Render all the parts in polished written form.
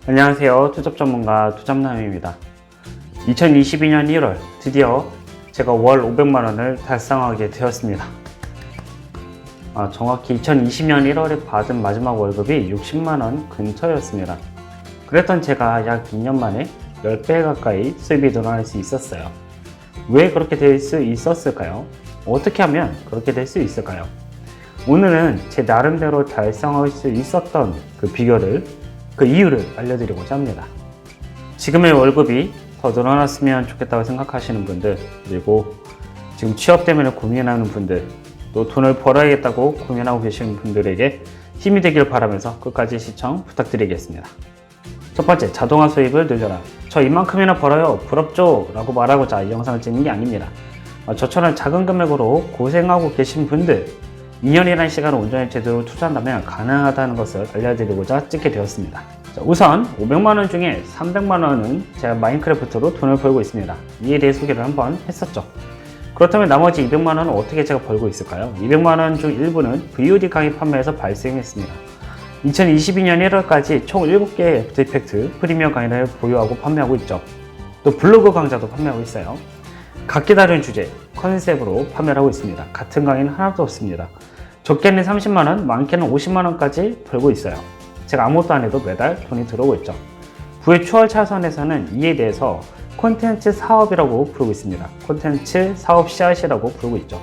안녕하세요. 투잡 전문가 투잡남입니다. 2022년 1월 드디어 제가 월 500만원을 달성하게 되었습니다. 정확히 2020년 1월에 받은 마지막 월급이 60만원 근처였습니다. 그랬던 제가 약 2년 만에 10배 가까이 수입이 늘어날 수 있었어요. 왜 그렇게 될 수 있었을까요? 어떻게 하면 그렇게 될 수 있을까요? 오늘은 제 나름대로 달성할 수 있었던 그 비결을, 그 이유를 알려드리고자 합니다. 지금의 월급이 더 늘어났으면 좋겠다고 생각하시는 분들, 그리고 지금 취업 때문에 고민하는 분들, 또 돈을 벌어야겠다고 고민하고 계시는 분들에게 힘이 되길 바라면서 끝까지 시청 부탁드리겠습니다. 첫 번째, 자동화 수입을 늘려라. 저 이만큼이나 벌어요, 부럽죠? 라고 말하고자 이 영상을 찍는 게 아닙니다. 저처럼 작은 금액으로 고생하고 계신 분들, 2년이라는 시간을 온전히 제대로 투자한다면 가능하다는 것을 알려드리고자 찍게 되었습니다. 우선 500만원 중에 300만원은 제가 마인크래프트로 돈을 벌고 있습니다. 이에 대해 소개를 한번 했었죠. 그렇다면 나머지 200만원은 어떻게 제가 벌고 있을까요? 200만원 중 일부는 VOD 강의 판매에서 발생했습니다. 2022년 1월까지 총 7개의 애프터 이펙트 프리미엄 강의를 보유하고 판매하고 있죠. 또 블로그 강좌도 판매하고 있어요. 각기 다른 주제, 컨셉으로 판매를 하고 있습니다. 같은 강의는 하나도 없습니다. 적게는 30만원, 많게는 50만원까지 벌고 있어요. 제가 아무것도 안 해도 매달 돈이 들어오고 있죠. 부의 추월 차선에서는 이에 대해서 콘텐츠 사업이라고 부르고 있습니다. 콘텐츠 사업 씨앗이라고 부르고 있죠.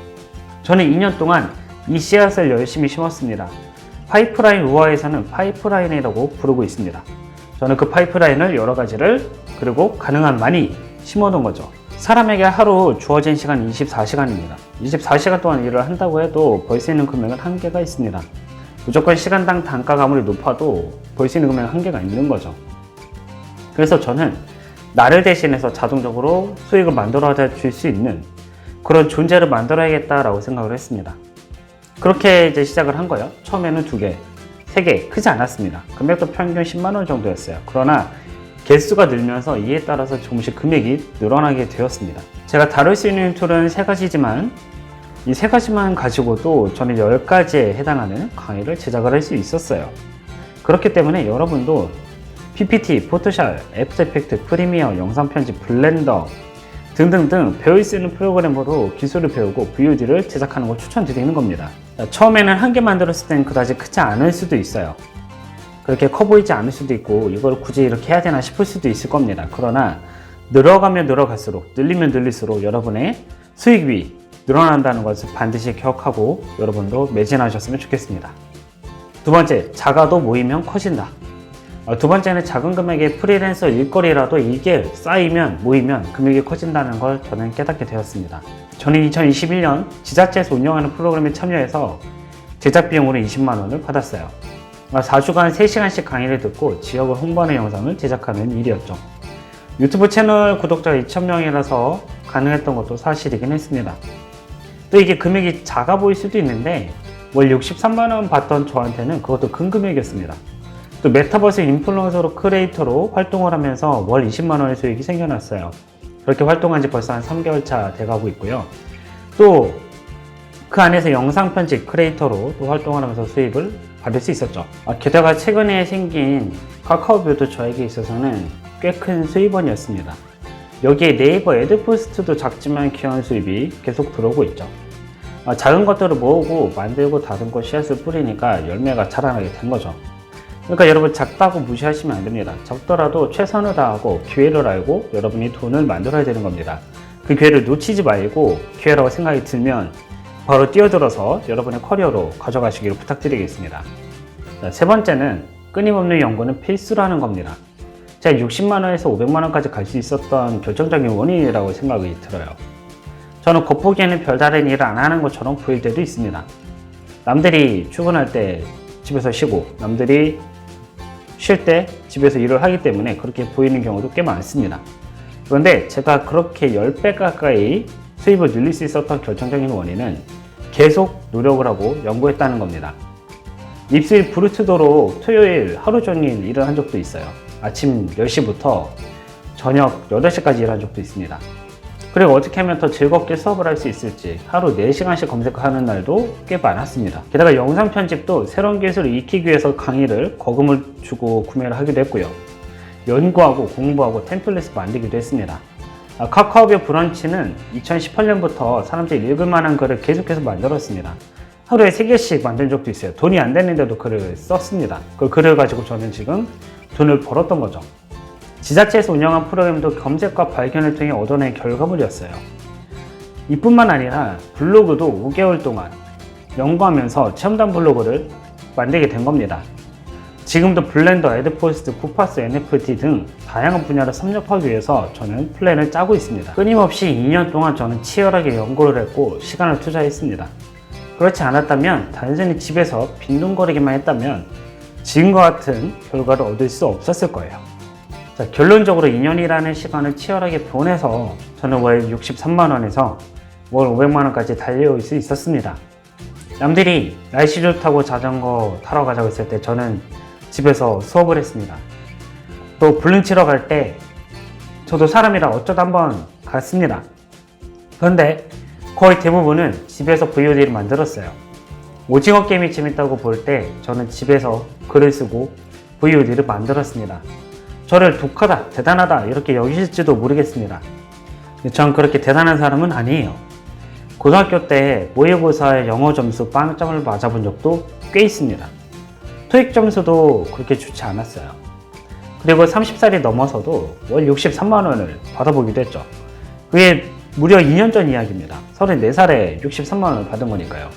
저는 2년 동안 이 씨앗을 열심히 심었습니다. 파이프라인 우화에서는 파이프라인이라고 부르고 있습니다. 저는 그 파이프라인을 여러 가지를, 그리고 가능한 많이 심어둔 거죠. 사람에게 하루 주어진 시간 24시간입니다. 24시간 동안 일을 한다고 해도 벌 수 있는 금액은 한계가 있습니다. 무조건 시간당 단가가 아무리 높아도 벌 수 있는 금액은 한계가 있는 거죠. 그래서 저는 나를 대신해서 자동적으로 수익을 만들어 줄 수 있는 그런 존재를 만들어야겠다라고 생각을 했습니다. 그렇게 이제 시작을 한 거예요. 처음에는 2개, 3개, 크지 않았습니다. 금액도 평균 10만원 정도였어요. 그러나 개수가 늘면서 이에 따라서 조금씩 금액이 늘어나게 되었습니다. 제가 다룰 수 있는 툴은 3가지지만 이 3가지만 가지고도 저는 10가지에 해당하는 강의를 제작을 할 수 있었어요. 그렇기 때문에 여러분도 PPT, 포토샵, 애프터 이펙트, 프리미어, 영상 편집, 블렌더 등등등 배울 수 있는 프로그램으로 기술을 배우고 VOD를 제작하는 걸 추천드리는 겁니다. 처음에는 한 개 만들었을 때는 그다지 크지 않을 수도 있어요. 그렇게 커 보이지 않을 수도 있고 이걸 굳이 이렇게 해야 되나 싶을 수도 있을 겁니다. 그러나 늘어가면 늘어갈수록, 늘리면 늘릴수록 여러분의 수익이 늘어난다는 것을 반드시 기억하고 여러분도 매진하셨으면 좋겠습니다. 두 번째, 작아도 모이면 커진다. 두 번째는 작은 금액의 프리랜서 일거리라도 이게 쌓이면, 모이면 금액이 커진다는 걸 저는 깨닫게 되었습니다. 저는 2021년 지자체에서 운영하는 프로그램에 참여해서 제작 비용으로 20만원을 받았어요. 4주간 3시간씩 강의를 듣고 지역을 홍보하는 영상을 제작하는 일이었죠. 유튜브 채널 구독자가 2,000명이라서 가능했던 것도 사실이긴 했습니다. 또 이게 금액이 작아 보일 수도 있는데 월 63만원 받던 저한테는 그것도 큰 금액이었습니다. 또 메타버스 인플루언서로 크리에이터로 활동을 하면서 월 20만원의 수익이 생겨났어요. 그렇게 활동한 지 벌써 한 3개월 차 돼가고 있고요. 또 그 안에서 영상 편집 크리에이터로 또 활동을 하면서 수입을 받을 수 있었죠. 게다가 최근에 생긴 카카오뷰도 저에게 있어서는 꽤 큰 수입원이었습니다. 여기에 네이버 애드포스트도 작지만 귀한 수입이 계속 들어오고 있죠. 작은 것들을 모으고 만들고 다듬고 씨앗을 뿌리니까 열매가 자라나게 된 거죠. 그러니까 여러분, 작다고 무시하시면 안 됩니다. 적더라도 최선을 다하고 기회를 알고 여러분이 돈을 만들어야 되는 겁니다. 그 기회를 놓치지 말고 기회라고 생각이 들면 바로 뛰어들어서 여러분의 커리어로 가져가시기를 부탁드리겠습니다. 세 번째는 끊임없는 연구는 필수라는 겁니다. 제가 60만원에서 500만원까지 갈 수 있었던 결정적인 원인이라고 생각이 들어요. 저는 겉보기에는 별다른 일을 안 하는 것처럼 보일 때도 있습니다. 남들이 출근할 때 집에서 쉬고 남들이 쉴 때 집에서 일을 하기 때문에 그렇게 보이는 경우도 꽤 많습니다. 그런데 제가 그렇게 10배 가까이 수입을 늘릴 수 있었던 결정적인 원인은 계속 노력을 하고 연구했다는 겁니다. 입수일 브루트도록 토요일 하루 종일 일을 한 적도 있어요. 아침 10시부터 저녁 8시까지 일한 적도 있습니다. 그리고 어떻게 하면 더 즐겁게 수업을 할 수 있을지 하루 4시간씩 검색하는 날도 꽤 많았습니다. 게다가 영상 편집도 새로운 기술을 익히기 위해서 강의를 거금을 주고 구매를 하기도 했고요. 연구하고 공부하고 템플릿을 만들기도 했습니다. 카카오뷰 브런치는 2018년부터 사람들이 읽을 만한 글을 계속해서 만들었습니다. 하루에 3개씩 만든 적도 있어요. 돈이 안 되는데도 글을 썼습니다. 그 글을 가지고 저는 지금 돈을 벌었던 거죠. 지자체에서 운영한 프로그램도 검색과 발견을 통해 얻어낸 결과물이었어요. 이뿐만 아니라 블로그도 5개월 동안 연구하면서 체험단 블로그를 만들게 된 겁니다. 지금도 블렌더, 애드포스트, 쿠파스, NFT 등 다양한 분야를 섭렵하기 위해서 저는 플랜을 짜고 있습니다. 끊임없이 2년 동안 저는 치열하게 연구를 했고 시간을 투자했습니다. 그렇지 않았다면 단순히 집에서 빈둥거리기만 했다면 지금과 같은 결과를 얻을 수 없었을 거예요. 자, 결론적으로 2년이라는 시간을 치열하게 보내서 저는 월 63만원에서 월 500만원까지 달려올 수 있었습니다. 남들이 날씨 좋다고 자전거 타러 가자고 했을 때 저는 집에서 수업을 했습니다. 또 볼링 치러 갈 때 저도 사람이라 어쩌다 한번 갔습니다. 그런데 거의 대부분은 집에서 VOD를 만들었어요. 오징어 게임이 재밌다고 볼 때 저는 집에서 글을 쓰고 VOD를 만들었습니다. 저를 독하다, 대단하다 이렇게 여기실지도 모르겠습니다. 전 그렇게 대단한 사람은 아니에요. 고등학교 때 모의고사에 영어 점수 빵점을 맞아본 적도 꽤 있습니다. 토익 점수도 그렇게 좋지 않았어요. 그리고 30살이 넘어서도 월 63만원을 받아보기도 했죠. 그게 무려 2년 전 이야기입니다. 34살에 63만원을 받은 거니까요.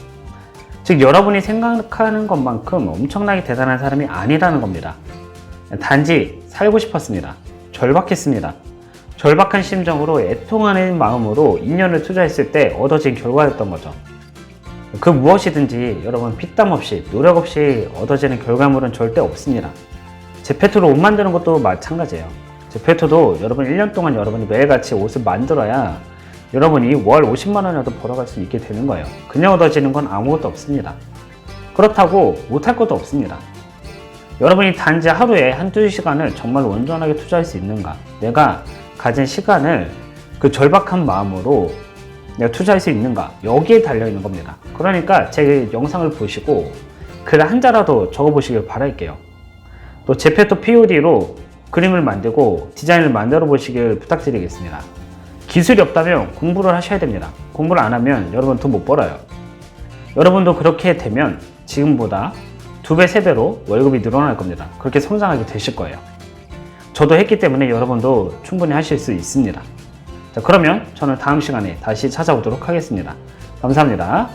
즉 여러분이 생각하는 것만큼 엄청나게 대단한 사람이 아니라는 겁니다. 단지 살고 싶었습니다. 절박했습니다. 절박한 심정으로 애통하는 마음으로 2년을 투자했을 때 얻어진 결과였던 거죠. 그 무엇이든지 여러분 피땀 없이 노력 없이 얻어지는 결과물은 절대 없습니다. 제페토로 옷 만드는 것도 마찬가지예요. 제페토도 여러분 1년 동안 여러분이 매일같이 옷을 만들어야 여러분이 월 50만원이라도 벌어갈 수 있게 되는 거예요. 그냥 얻어지는 건 아무것도 없습니다. 그렇다고 못할 것도 없습니다. 여러분이 단지 하루에 한두 시간을 정말 온전하게 투자할 수 있는가, 내가 가진 시간을 그 절박한 마음으로 내가 투자할 수 있는가, 여기에 달려있는 겁니다. 그러니까 제 영상을 보시고 글 한 자라도 적어보시길 바랄게요. 또 제페토 POD로 그림을 만들고 디자인을 만들어 보시길 부탁드리겠습니다. 기술이 없다면 공부를 하셔야 됩니다. 공부를 안 하면 여러분 돈 못 벌어요. 여러분도 그렇게 되면 지금보다 2배, 3배로 월급이 늘어날 겁니다. 그렇게 성장하게 되실 거예요. 저도 했기 때문에 여러분도 충분히 하실 수 있습니다. 자, 그러면 저는 다음 시간에 다시 찾아오도록 하겠습니다. 감사합니다.